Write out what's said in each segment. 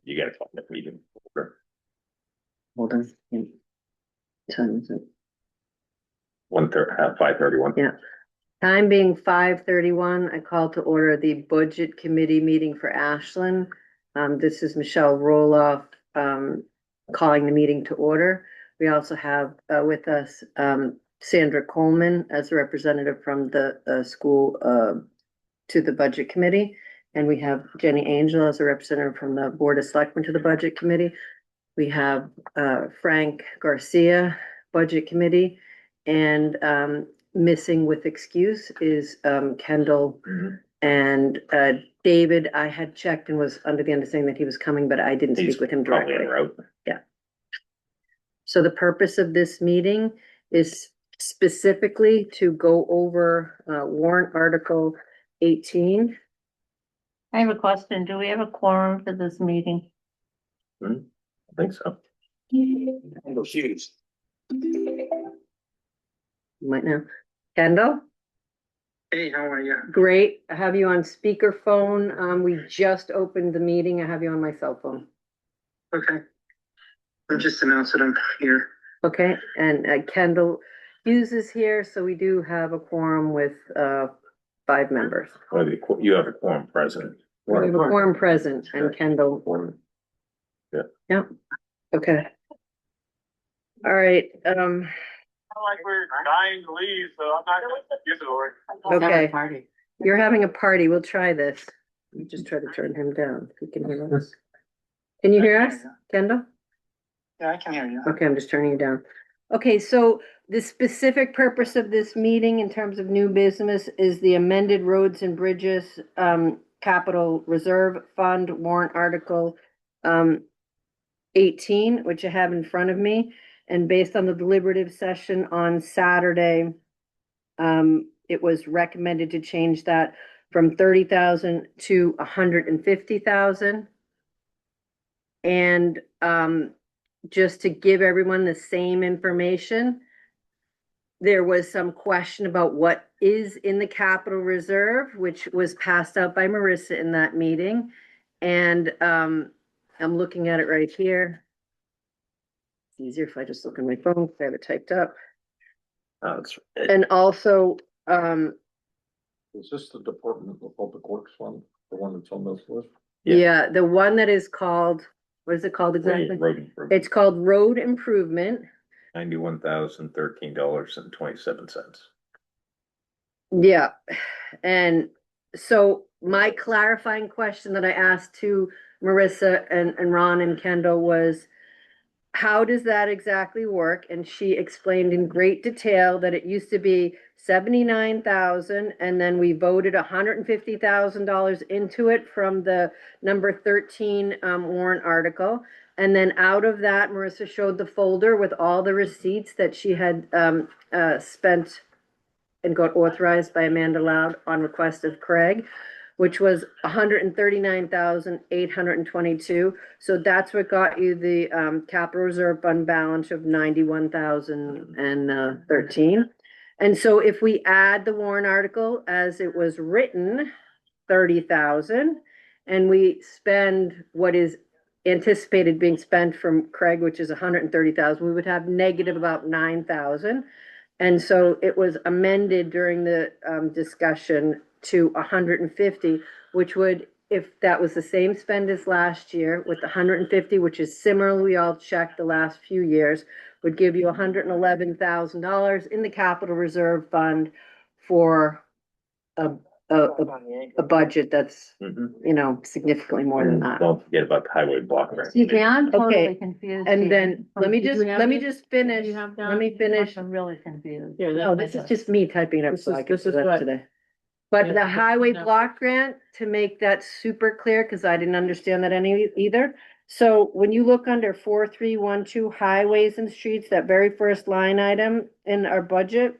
You gotta call that meeting. Hold on. Yeah. Time is it? 5:31. Yeah. Time being 5:31, I call to order the Budget Committee meeting for Ashland. This is Michelle Roloff, calling the meeting to order. We also have with us Sandra Coleman as a representative from the school to the Budget Committee. And we have Jenny Angel as a representative from the Board of Selectmen to the Budget Committee. We have Frank Garcia, Budget Committee, and missing with excuse is Kendall. And David, I had checked and was under the understanding that he was coming, but I didn't speak with him Probably directly. en route. Yeah. So the purpose of this meeting is specifically to go over warrant article 18. I have a question. Do we have a quorum for this meeting? I think so. Right now, Kendall? Hey, how are you? Great. I have you on speakerphone. We just opened the meeting. I have you on my cell phone. Okay. I'll just announce that I'm here. Okay, and Kendall Hughes is here, so we do have a quorum with 5 members. Well, you have a quorum president. We have a quorum present and Kendall. Yeah. Yeah, okay. All right, Like we're dying to leave, so I'm not gonna give it away. okay. Party. You're having a party. We'll try this. We just try to turn him down. If he can hear us. Can you hear us, Kendall? Yeah, I can hear you. Okay, I'm just turning you down. Okay, so the specific purpose of this meeting in terms of new business is the amended roads and bridges capital reserve fund warrant article 18, which I have in front of me. And based on the deliberative session on Saturday, it was recommended to change that from 30,000 to 150,000. And just to give everyone the same information, there was some question about what is in the capital reserve, which was passed out by Marissa in that meeting. And I'm looking at it right here. It's easier if I just look on my phone, because I have it typed up. And also, Is this the Department of Public Works one, the one that's on this list? yeah, the one that is called, what is it called exactly? Road improvement. It's called road improvement. $91,013.27. Yeah, and so my clarifying question that I asked to Marissa and Ron and Kendall was, how does that exactly work? And she explained in great detail that it used to be 79,000, and then we voted $150,000 into it from the number 13 warrant article. And then out of that, Marissa showed the folder with all the receipts that she had spent and got authorized by Amanda Loud on request of Craig, which was 139,822. So that's what got you the capital reserve fund balance of 91,013. And so if we add the warrant article as it was written, 30,000, and we spend what is anticipated being spent from Craig, which is 130,000, we would have negative about 9,000. And so it was amended during the discussion to 150, which would, if that was the same spend as last year with 150, which is similar, we all checked the last few years, would give you $111,000 in the capital reserve fund for a budget that's, you know, significantly more than that. Don't forget about the highway block grant. Excuse me, I'm Okay, totally confused. And here. then, let me Did just, you have let me this? just finish, Do you have let me that? finish. I'm really confused. No, this is just me typing it up This so is- I can this do is that what- today. But Yeah, the this is highway not- block grant, to make that super clear, because I didn't understand that any either. So when you look under 4312 highways and streets, that very first line item in our budget,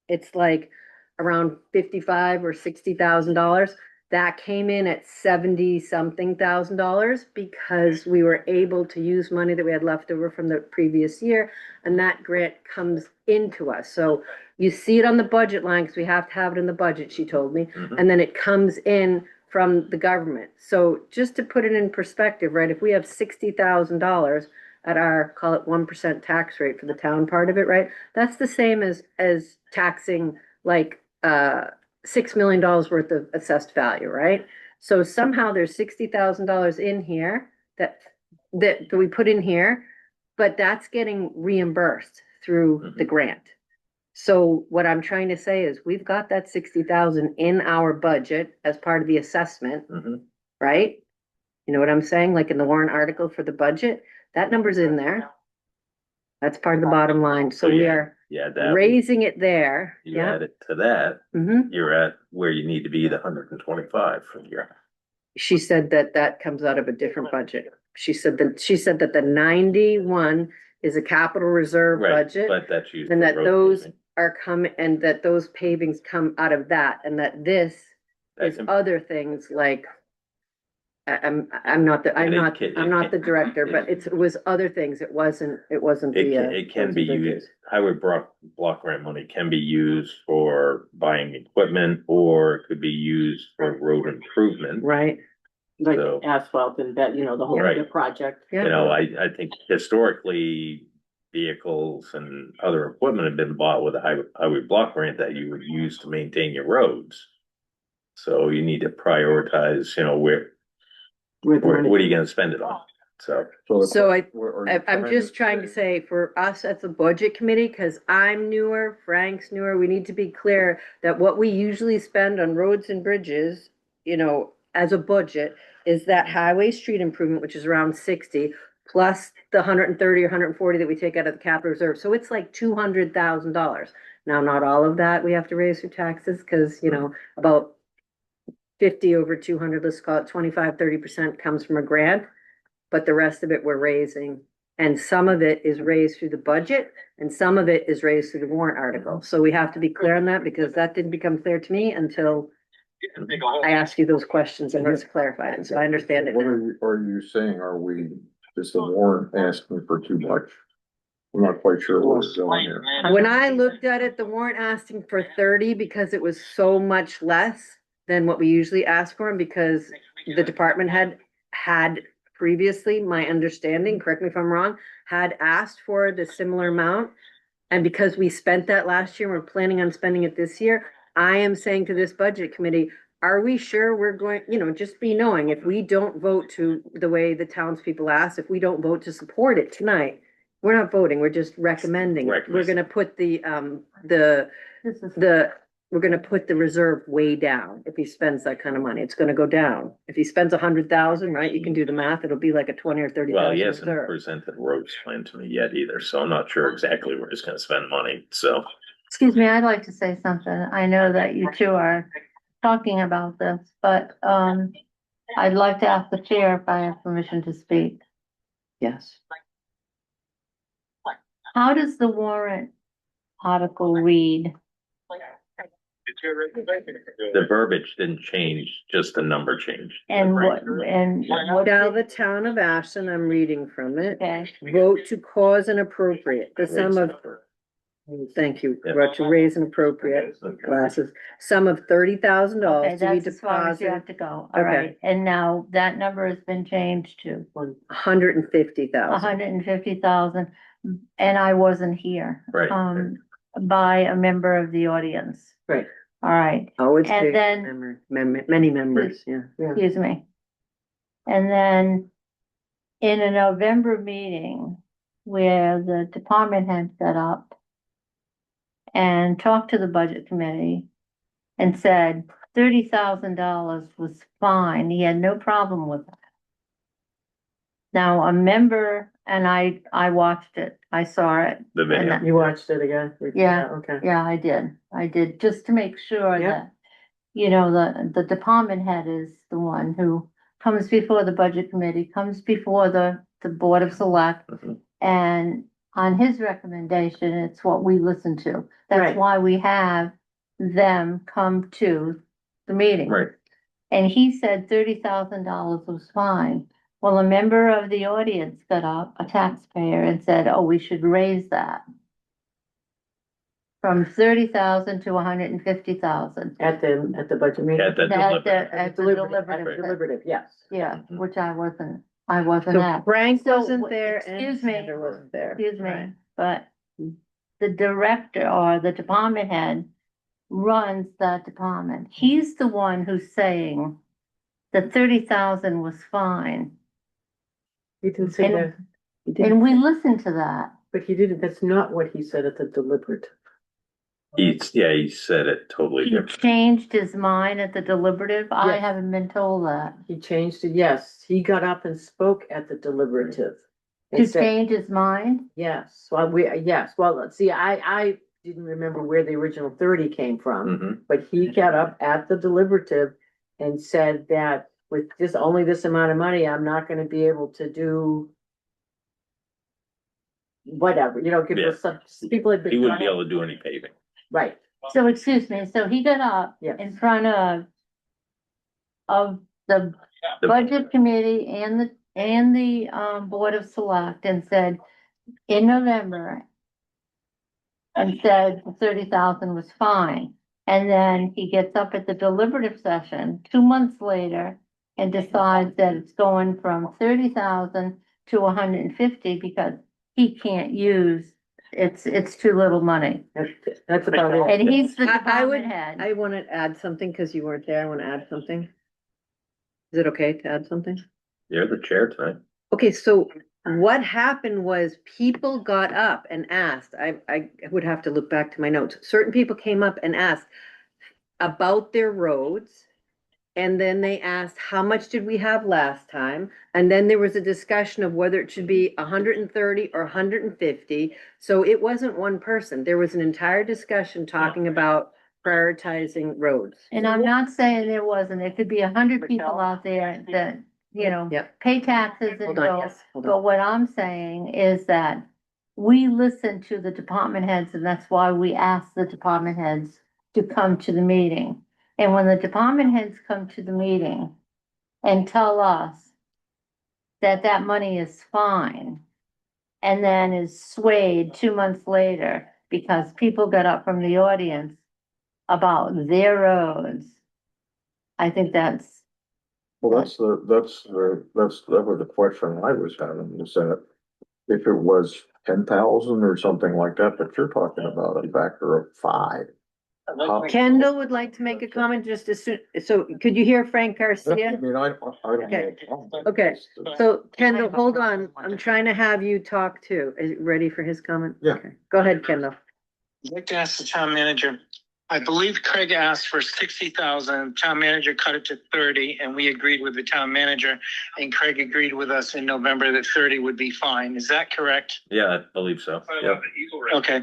it's like around 55 or $60,000. That came in at 70 something thousand dollars because we were able to use money that we had left over from the previous year, and that grant comes into us. So you see it on the budget line because we have to have it in the budget, she told me, and then it comes in from the government. So just to put it in perspective, right, if we have $60,000 at our, call it 1% tax rate for the town part of it, right? That's the same as taxing like, $6 million worth of assessed value, right? So somehow there's $60,000 in here that we put in here, but that's getting reimbursed through the grant. So what I'm trying to say is we've got that 60,000 in our budget as part of the assessment, Mhm. right? You know what I'm saying? Like in the warrant article for the budget, that number's in there. That's part of the bottom line. So we are Yeah, that, raising it there. you Yeah. add it to that, Hmm. you're at where you need to be, the 125 from here. She said that that comes out of a different budget. She said that the 91 is a capital reserve Right, budget. but that's used. And for that road those paving. are coming, and that those pavings come out of that, and that this That's is im- other things like. I'm not the, I'm And it not, can- I'm it not the can- director, but it was other things. It wasn't It the. can, it can be used, highway block grant money can be used for buying equipment, or it could be used for road improvement. Right, Like So- asphalt and that, you know, the whole Right. other project. yeah. You know, I think historically, vehicles and other equipment have been bought with a highway block grant that you would use to maintain your roads. So you need to prioritize, you know, where, Where the money- what are you gonna spend it on? So, So I'm I'm just trying to say for us as a budget committee, because I'm newer, Frank's newer, we need to be clear that what we usually spend on roads and bridges, you know, as a budget, is that highway street improvement, which is around 60, plus the 130 or 140 that we take out of the capital reserve. So it's like $200,000. Now, not all of that we have to raise through taxes, because, you know, about 50 over 200, let's call it 25, 30% comes from a grant. But the rest of it we're raising, and some of it is raised through the budget, and some of it is raised through the warrant article. So we have to be clear on that, because that didn't become clear to me until I asked you those questions and let's clarify it, so I understand it What now. are you saying? Are we, is the warrant asking for too much? I'm not quite sure what we're doing here. When I looked at it, the warrant asking for 30 because it was so much less than what we usually ask for, and because the department had previously, my understanding, correct me if I'm wrong, had asked for the similar amount. And because we spent that last year, we're planning on spending it this year. I am saying to this budget committee, are we sure we're going, you know, just be knowing, if we don't vote to the way the townspeople asked, if we don't vote to support it tonight, we're not voting, we're just recommending. We're Recommend. gonna put This is, we're gonna put the reserve way down if he spends that kind of money. It's gonna go down. If he spends 100,000, right, you can do the math, it'll be like a 20 or 30,000 well, he hasn't reserve. presented roads plan to me yet either, so I'm not sure exactly where he's gonna spend money, so. excuse me, I'd like to say something. I know that you two are talking about this, but, I'd like to ask the chair if I have permission to speak. Yes. How does the warrant article read? The verbiage didn't change, just the number changed. And what, Shall the town of Ashland, I'm reading from it, okay, vote to cause an appropriate, the sum of, thank you, vote to raise an appropriate glasses, sum of $30,000 okay, to be that's as far as you deposited, have to go, all Okay. right, and now that number has been changed to $150,000. 150,000, and I wasn't here. Right. By a member of the audience. Right. All right, Oh, it's And big, then- many members, yeah. excuse me. And then in a November meeting where the department head got up and talked to the budget committee and said $30,000 was fine, he had no problem with that. Now, a member, and I watched it, I saw it. The and video. that- You watched it again? Yeah. Okay. Yeah, I did, just to make sure Yeah. that, you know, the department head is the one who comes before the budget committee, comes before the board of select. Mhm. And on his recommendation, it's what we listen to. That's Right. why we have them come to the meeting. Right, And he said $30,000 was fine. Well, a member of the audience got up, a taxpayer, and said, oh, we should raise that. from 30,000 to 150,000. At the budget meeting. At the At deliberative. the Deliberative, deliberative, deliberative, yes. yeah, Mhm. which I wasn't So at. Frank So, wasn't there and excuse me. Sandra wasn't there. Excuse Right. me, but the director or the department head runs that department. He's the one who's saying that 30,000 was fine. He didn't say And- that. He didn't, And we listened to that. but he didn't, that's not what he said at the deliberative. He said it totally He different. changed his mind at the deliberative. I Yes. haven't been told that. He changed it, yes, he got up and spoke at the deliberative. To And said, change his mind? yes, well, let's see, I didn't remember where the original 30 came from. Mhm. But he got up at the deliberative and said that with just only this amount of money, I'm not gonna be able to do whatever, give Yeah. us some, people had been. He wouldn't be able to do any paving. Right, So excuse me, so he got up Yes. in front of the The- budget committee and the Board of Select and said in November and said the 30,000 was fine. And then he gets up at the deliberative session 2 months later and decides that it's going from 30,000 to 150 because he can't use, it's too little money. that's about it. And he's the I would, department head. I want to add something because you weren't there. I want to add something. Is it okay to add something? You're the chair tonight. Okay, so what happened was people got up and asked, I would have to look back to my notes. Certain people came up and asked about their roads. And then they asked, how much did we have last time? And then there was a discussion of whether it should be 130 or 150. So it wasn't one person. There was an entire discussion talking about prioritizing roads. And I'm not saying there wasn't, there could be 100 people out there that, Yep. pay taxes and Hold on, go. yes, hold on. But what I'm saying is that we listen to the department heads and that's why we ask the department heads to come to the meeting. And when the department heads come to the meeting and tell us that that money is fine and then is swayed 2 months later because people got up from the audience about their roads, I think that's, Well, that was the question I was having, is that if it was 10,000 or something like that, but you're talking about a factor of 5. Kendall would like to make a comment just as soon, so could you hear Frank I Garcia? mean, I don't. Okay. know. Okay. So Kendall, hold on, I'm trying to have you talk too. Are you ready for his comment? Yeah. Okay. Go ahead, Kendall. I'd like to ask the town manager, I believe Craig asked for 60,000, town manager cut it to 30, and we agreed with the town manager, and Craig agreed with us in November that 30 would be fine. Is that correct? Yeah, I believe so. Yep. Okay,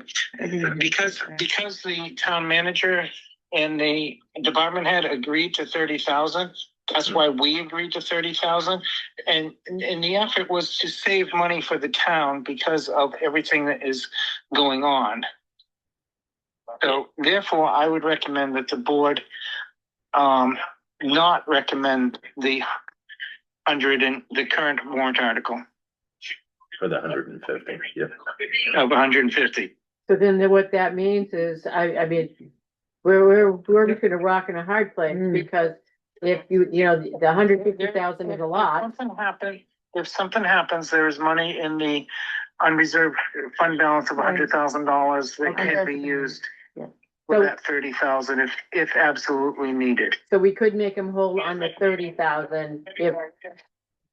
because the town manager and the department head agreed to 30,000, that's why we agreed to 30,000. And the effort was to save money for the town because of everything that is going on. So therefore, I would recommend that the board not recommend the the current warrant article For the 150, yeah. of 150. So then what that means is, I mean, we're between a rock and a hard place Mm. because if the 150,000 is a lot. If something happens, there is money in the unreserved fund balance of Right. $100,000 that Okay. can be used Yeah. for So- that 30,000 if absolutely needed. So we could make him whole on the 30,000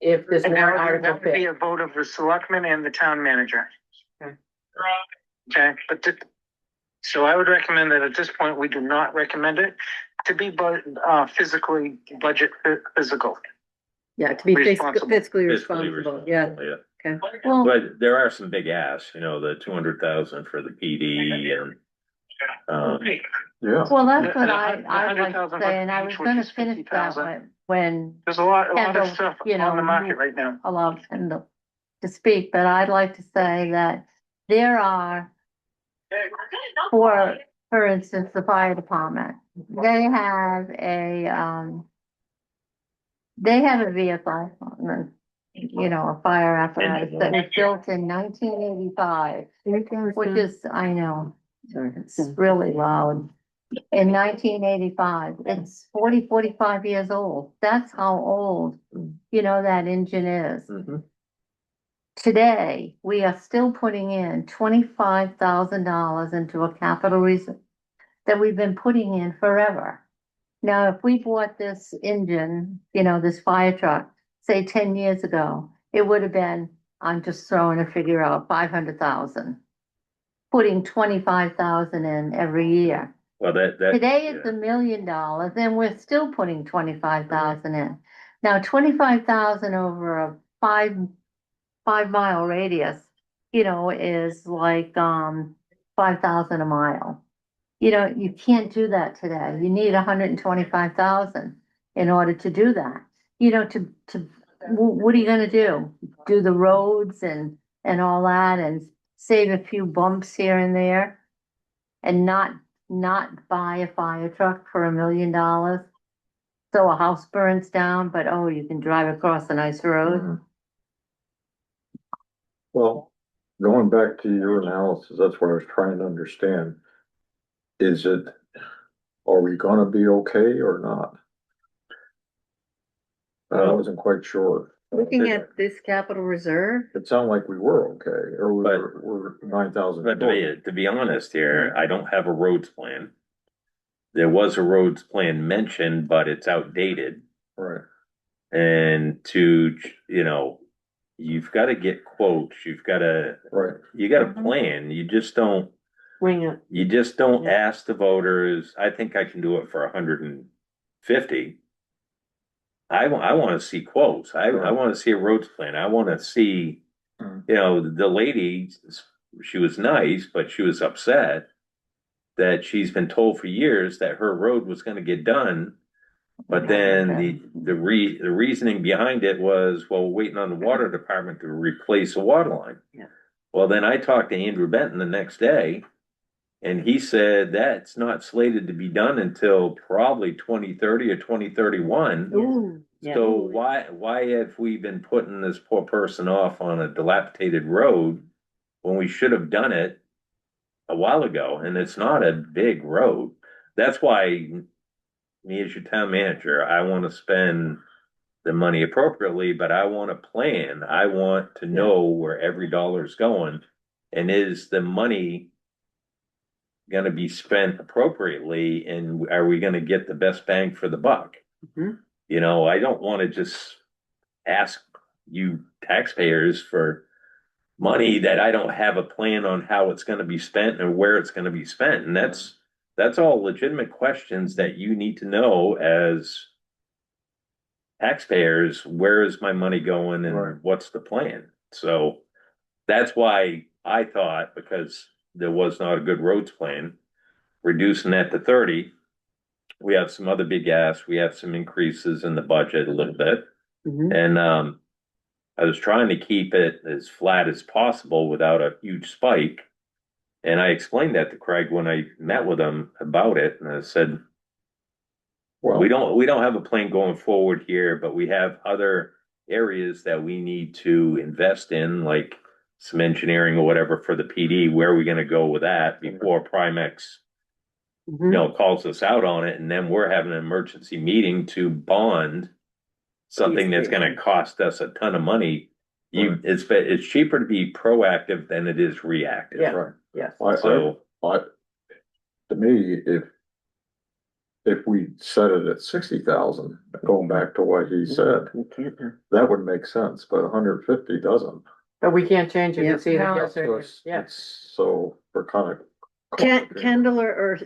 if this And warrant that article would be fits. a vote of the selectmen and the town manager. Okay. Okay, so I would recommend that at this point, we do not recommend it to be physically budget physical. Yeah, to be Responsible. fiscally Fiscally responsible, yeah, responsible, okay. well, But there are some big asks, the 200,000 for the PD and, Yeah, well, that's what The I'd like to 100,000 say, and I was each, which gonna is finish that 50,000. way when There's a lot Kendall, of stuff you know, on the market right now. allowed Kendall to speak, but I'd like to say that there are, for instance, the fire department, they have a vehicle, a fire apparatus that was built in 1985, which is, I know, Sorry. It's really loud. In 1985, it's 45 years old. That's how old, that engine is. Mhm. Today, we are still putting in $25,000 into a capital reserve that we've been putting in forever. Now, if we bought this engine, this fire truck, say 10 years ago, it would have been, I'm just throwing a figure out, 500,000. Putting 25,000 in every year. Well, that. Today it's yeah. $1 million and we're still putting 25,000 in. Now, 25,000 over a 5 mile radius, is like, 5,000 a mile. You can't do that today. You need 125,000 in order to do that. What are you gonna do? Do the roads and all that and save a few bumps here and there? And not buy a fire truck for $1 million? So a house burns down, but oh, you can drive across a nice road. Mhm. Well, going back to your analysis, that's what I was trying to understand. Is it, are we gonna be okay or not? I wasn't quite sure. Looking at this capital reserve, It sounded like we were okay, or we're 9,000. But to be honest here, I don't have a roads plan. There was a roads plan mentioned, but it's outdated. Right, And you've got to get quotes, you got right. to plan, you just don't Wing it. Yeah. ask the voters, I think I can do it for 150. I want to see quotes, I Right. want to see a roads plan, I want to see, the lady, she was nice, but she was upset that she's been told for years that her road was gonna get done. But then the reasoning behind it was, well, we're waiting on the water department to replace a water line. Yeah. Well, then I talked to Andrew Benton the next day, and he said that's not slated to be done until probably 2030 or 2031. ooh, yeah. So why have we been putting this poor person off on a dilapidated road when we should have done it a while ago? And it's not a big road. That's why me as your town manager, I want to spend the money appropriately, but I want a plan. I want to know where every dollar is going. And is the money going to be spent appropriately? And are we going to get the best bang for the buck? Mhm. I don't want to just ask you taxpayers for money that I don't have a plan on how it's going to be spent and where it's going to be spent. And that's all legitimate questions that you need to know as taxpayers. Where is my money going and Right. what's the plan? So that's why I thought, because there was not a good roads plan, reducing that to 30. We have some other big asks. We have some increases in the budget a little bit. Mhm. And I was trying to keep it as flat as possible without a huge spike. And I explained that to Craig when I met with him about it. And I said, Well, we don't have a plan going forward here, but we have other areas that we need to invest in, like some engineering or whatever for the PD. Where are we gonna go with that before Primex, Mhm. calls us out on it? And then we're having an emergency meeting to bond something that's gonna cost us a ton of money. It's cheaper to be proactive than it is reactive. Yeah. right. Yes. So, To me, if we set it at 60,000, going back to what he said, You can't, that would make sense, but 150 doesn't. But we can't change it. Yeah. It's either No. yes So or it's, yeah. so we're kind of. Kendall or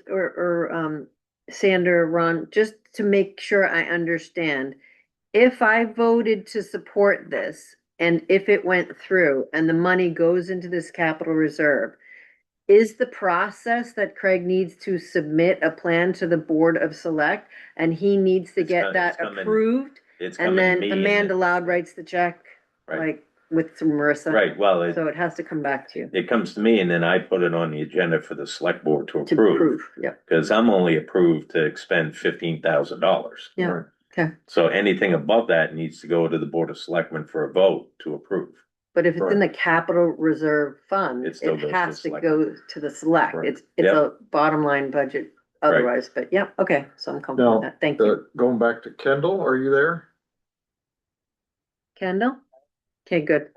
Sander, Ron, just to make sure I understand. If I voted to support this and if it went through and the money goes into this capital reserve, is the process that Craig needs to submit a plan to the Board of Select and he needs to It's get com- that it's coming- approved? it's And coming to then me. Amanda Loud writes the check, Right. like with some Marissa. Right, well, So it has to come back to you it comes to me and then I put it on the agenda for the select board to to approve. approve. Yep. Cause I'm only approved to expend $15,000. Yeah. Right. Okay. So anything above that needs to go to the Board of Selectmen for a vote to approve. But if it's in the capital reserve fund, It still it goes to has to select. go to the select. Right. It's Yep. a bottom line budget otherwise, but yeah, okay, so I'm comfortable with Now, that. Thank you. going back to Kendall, are you there? Kendall? Okay, good.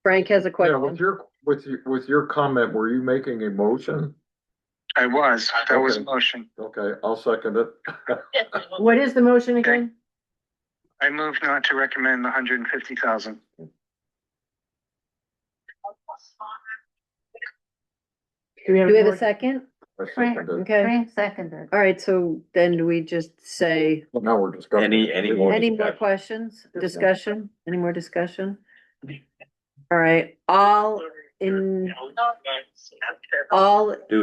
Frank has a Yeah, with question. with your comment, were you making a motion? I was, that was a Okay. motion. Okay, I'll second it. What is the motion again? I move not to recommend the 150,000. Do we Do we have a more- second? I Frank, seconded it. Okay, Frank seconded. all right, so then do we just say, Well, now we're discussing. Any more any more discussion? questions, discussion, any more discussion? All right, all Do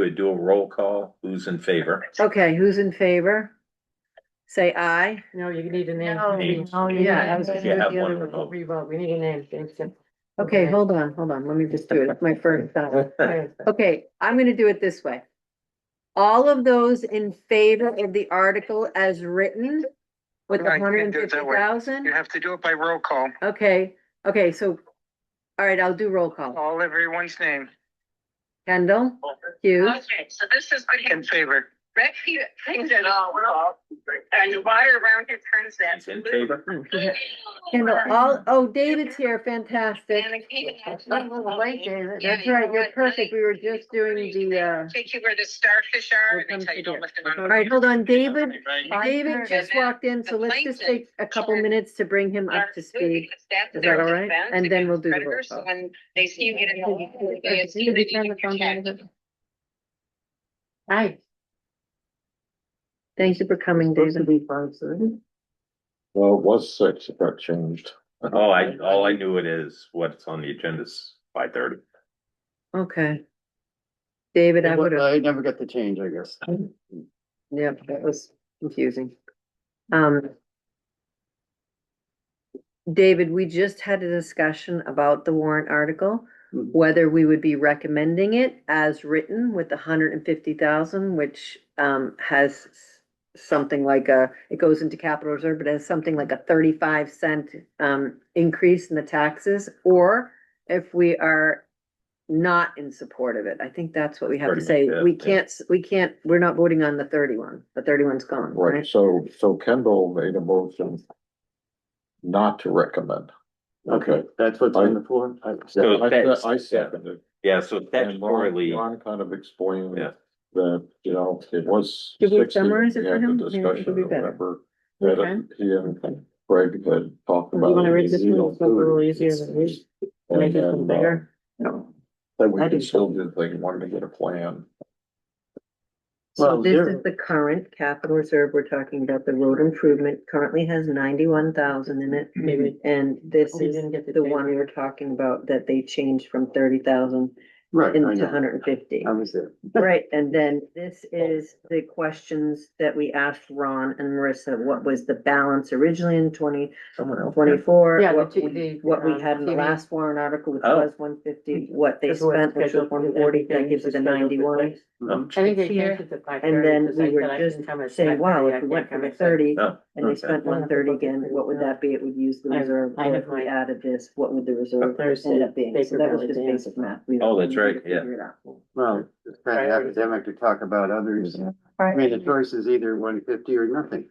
a roll call. Who's in favor? okay, who's in favor? Say aye. No, you need a name. No, no, you Yeah, didn't. I was gonna You do have the one other remote. Revote, we need a name, James. Okay, hold on, let me just do it, it's my first time. Okay, I'm gonna do it this way. All of those in favor of the article as written with the No, you hundred can't and do it that fifty way. You thousand? have to do it by roll call. Okay, so, all right, I'll do roll call. All everyone's name. Kendall, Hughes, Okay, so this is In favor. Rick brings it all, and water around here turns that. He's in favor? Kendall, oh, David's here, fantastic. And it came out. Late, David. Yeah, That's you right, know you're what? perfect, we were just doing the, Take you where the starfish are, and they tell you don't lift them all on. right, hold on, David, Fine. David just walked in, so let's just take a couple minutes to bring him up to speed. Is that all right? And then we'll do the roll call. When they see you get in. Could you turn the phone down a bit? Hi. Thank you for coming, Supposed to David. be 5:30. Well, it was 6, it got changed. All I knew it is what's on the agenda is 5:30. Okay. David, I would have, I never got the change, I guess. yep, that was confusing. David, we just had a discussion about the warrant article, Mhm. whether we would be recommending it as written with the 150,000, which has something like it goes into capital reserve, but has something like a 35 cent increase in the taxes, or if we are not in support of it. I think that's what we have to Pretty say. much it, We yeah. can't, we're not voting on the 31. The 31's gone, Right, right? so Kendall made a motion not to recommend. Okay, that's what's on the floor. So I seconded. Yeah, so And Ron statutorily, kind of explained Yeah. that, it was. Should we 60 summarize it we for had the him? Yeah, it would Discussion be or better. whatever, Okay. that he and Greg had talked Do about. you wanna read it. this one? It's a little easier than this. And Make it then, bigger. that we I do could still do, they wanted to get a plan. So Well, this there- is the current capital reserve. We're talking about the road improvement currently has 91,000 in it. And this Oh, you is didn't get the the change. one we were talking about that they changed from 30,000 Right, I into know. 150. I was there. Right, and then this is the questions that we asked Ron and Marissa, what was the balance originally in Someone else. 24? Yeah, What the we had in the TV. last warrant article, which Oh. was 150, what they This was spent, which was scheduled for 140, that gives it a 91. Mhm. I think they Here, changed it to 5:30. And then 'cause we I were said I just can come at saying, wow, 5:30, if we I went can't from come at 30 Oh, and they okay. spent 130 again, what would that be? It would use the I- reserve, I or have if we my added this, what would the reserve Thursday end up being? So that was paper just ballot basic math. We Oh, don't that's need right, to figure yeah. it out. Well, it's kind of academic to talk about others. I mean, the choice is either 150 or nothing.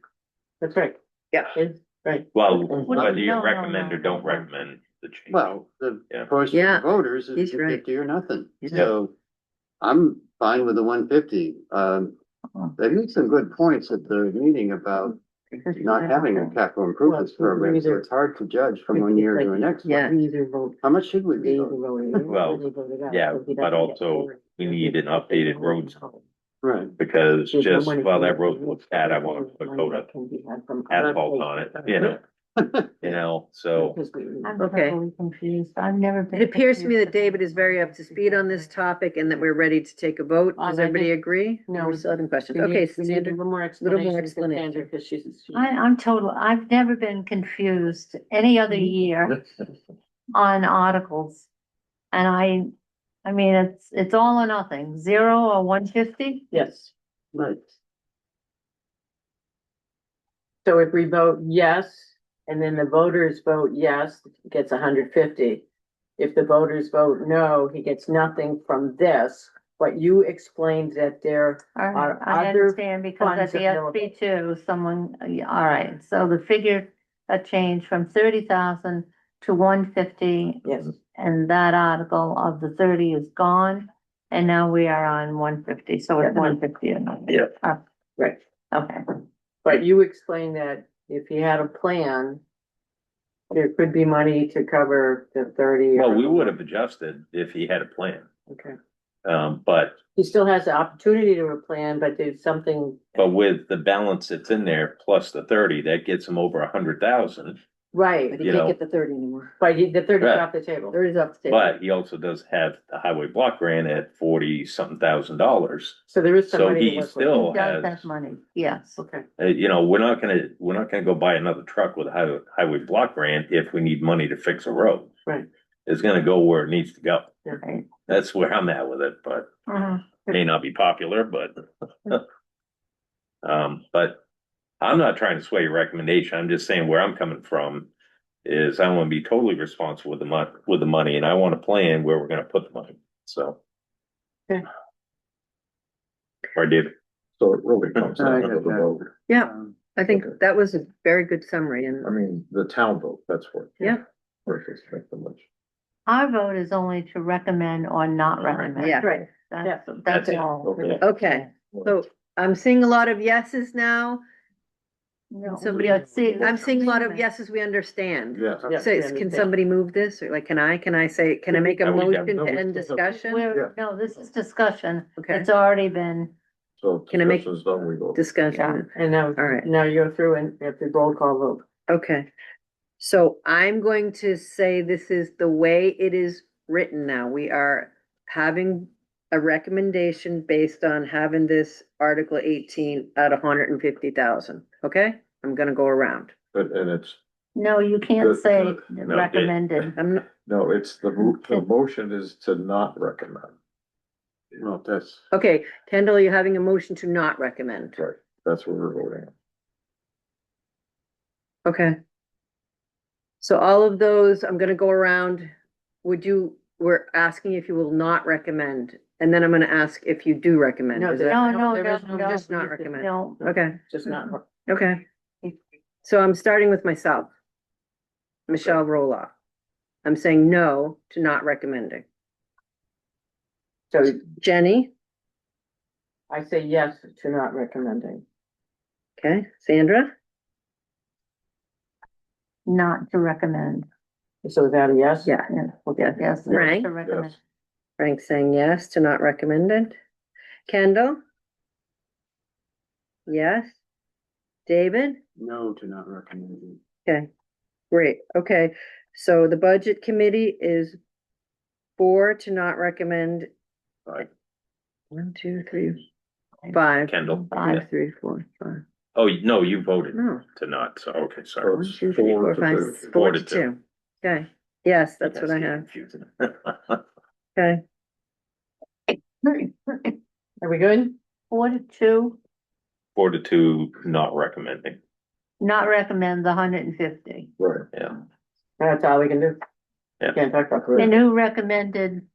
That's right. Yeah. It's right. well, Well, whether you no, no, recommend no, or don't no. recommend the change. Well, the Yeah. choice for Yeah, the voters is he's right. 50 or nothing. Yeah. So I'm fine with the 150. They made some good points at the meeting about not having a capital improvements Well, program, so it's hard to judge from one year to the next. Yeah. We either vote. How much should we They be either voting? vote in Well, or they vote it out. yeah, So he but doesn't get also forward. we need an updated roads Right. because There's no just money while for that it. road looks bad, I want to put Money coat that of can be had from other asphalt on it, so. Because we- I'm Okay. totally confused. I've never been. It appears to me that confused. David is very up to speed on this topic and that we're ready to take a vote. Does I everybody think- agree? No. We're still having questions. we need- Okay, we need a Sandra. little more little more explanation from explanation. Sandra, because she's. I'm total, I've never been confused any other year on articles. And I mean, it's all or nothing, 0 or 150? Yes. Right. So if we vote yes, and then the voters vote yes, gets 150. If the voters vote no, he gets nothing from this, but you explained that there are I other understand, because at funds the available. SB two, someone, yeah, all right, so the figure, a change from 30,000 to 150. Yes. And that article of the 30 is gone, and now we are on 150, so it's Yeah. 150 or not. Yeah. Right. Okay, But you explained that if he had a plan, there could be money to cover the 30. Well, or- we would have adjusted if he had a plan, Okay. but He still has the opportunity to have a plan, but there's something, with the balance that's in there plus the 30, that gets him over 100,000. right, But You you can't know. get the 30 anymore. but the 30 is Right. off the table. 30 is off the table. But he also does have the highway block grant at 40 something $1,000. So there is some So money to he work still he does has, have money, yes. with. Okay, you know, we're not gonna go buy another truck with a highway block grant if we need money to fix a road. right. It's gonna go where it needs to go. Right. That's where I'm at with it, but may not be popular, but. But I'm not trying to sway your recommendation. I'm just saying where I'm coming from is I want to be totally responsible with the money, and I want to plan where we're gonna put the money, so. Okay. Or did, So it really comes down to the vote. Yeah, Um, I think Okay. that was a very good summary I and, mean, the town vote, that's what. Yeah. Versus the much. Our vote is only to recommend or not recommend. yeah. Right. That's That's it. all. Okay. Okay, so I'm seeing a lot of yeses now. No, Somebody- yeah, see, I'm seeing a lot of yeses we understand. Yeah. Yeah. So can somebody move this, or like, can I say, can I make a Are we done? motion No, to we end still have- discussion? We're, no, this is discussion. Okay. It's already been, So Can I make- discussion's done, we go. Discussion, And now, All right. now you go through and you have to roll call vote. okay. So I'm going to say this is the way it is written now. We are having a recommendation based on having this Article 18 at 150,000, okay? I'm gonna go around. And it's, no, you can't The- say No, recommended. I'm, not- no, it's the motion is to not recommend. Well, that's, okay, Kendall, you're having a motion to not recommend, Right, that's what we're voting on. okay? So all of those, I'm gonna go around. We're asking if you will not recommend, and then I'm gonna ask if you do recommend. No, Is there- that- No, there is no, no- Just not recommend. No, Okay, Just not. okay. So I'm starting with myself. Michelle Roloff. I'm saying no to not recommending. So Jenny, I say yes to not recommending. okay, Sandra, not to recommend. So is that a yes? yeah, Okay. Yes. Frank? To recommend. Yes. Frank saying yes to not recommended. Kendall? Yes. David? no to not recommending. Okay, great, okay, so the budget committee is 4 to not recommend. Five. 1, 2, 3, 5. Kendall. 5, 3, 4, 5. Oh, no, you voted No, to not, so, okay, So sorry. 1, it's 2, 3, 4, 5, 4-2. 4 to 4-2. 2. Okay, yes, that's what I have, okay. Are we good? 4 to 2, 4-2, not recommending, not recommend the 150. Right. yeah. That's all we can do. Yeah. Can't talk about. And who recommended,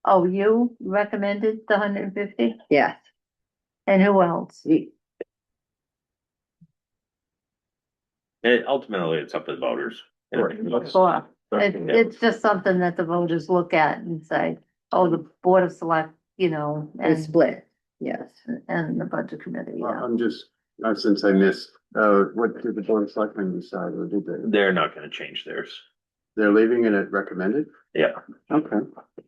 oh, you recommended the 150? Yes, And who else? Ultimately, it's up to the voters. you know. Right. That's- Four. that's- It's just something that the voters look at and say, oh, the Board of Select, you know, it's and, split, yes. and the Budget Committee, yeah. I'm just, since I missed, what did the board of selectmen decide, or did they? They're not gonna change theirs. They're leaving it at recommended? Yeah, Okay.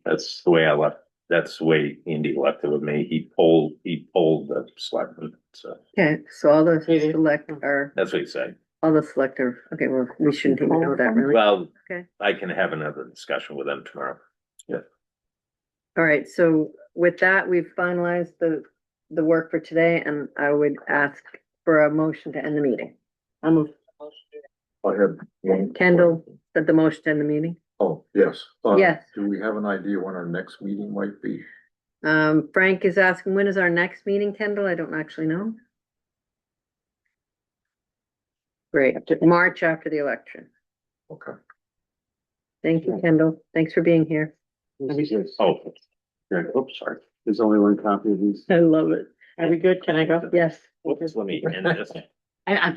that's the way I left, that's the way Andy left it with me. He pulled the selectmen, so Okay, so all the It is. select are, that's what he said. all the selector, okay, well, we shouldn't even know that really. Well, Okay. I can have another discussion with them tomorrow. All right, so with that, we've finalized the work for today, and I would ask for a motion to end the meeting. I'll move. I had one. Kendall, said the motion to end the meeting? Oh, yes. Yes. Do we have an idea when our next meeting might be? Frank is asking, when is our next meeting, Kendall? I don't actually know. Great, March after the election. Okay. Thank you, Kendall. Thanks for being here. Oh, Yeah, oops, sorry. There's only one copy of these. I love it. Are we good? Can I go? Yes. whoops, let me end this. I'm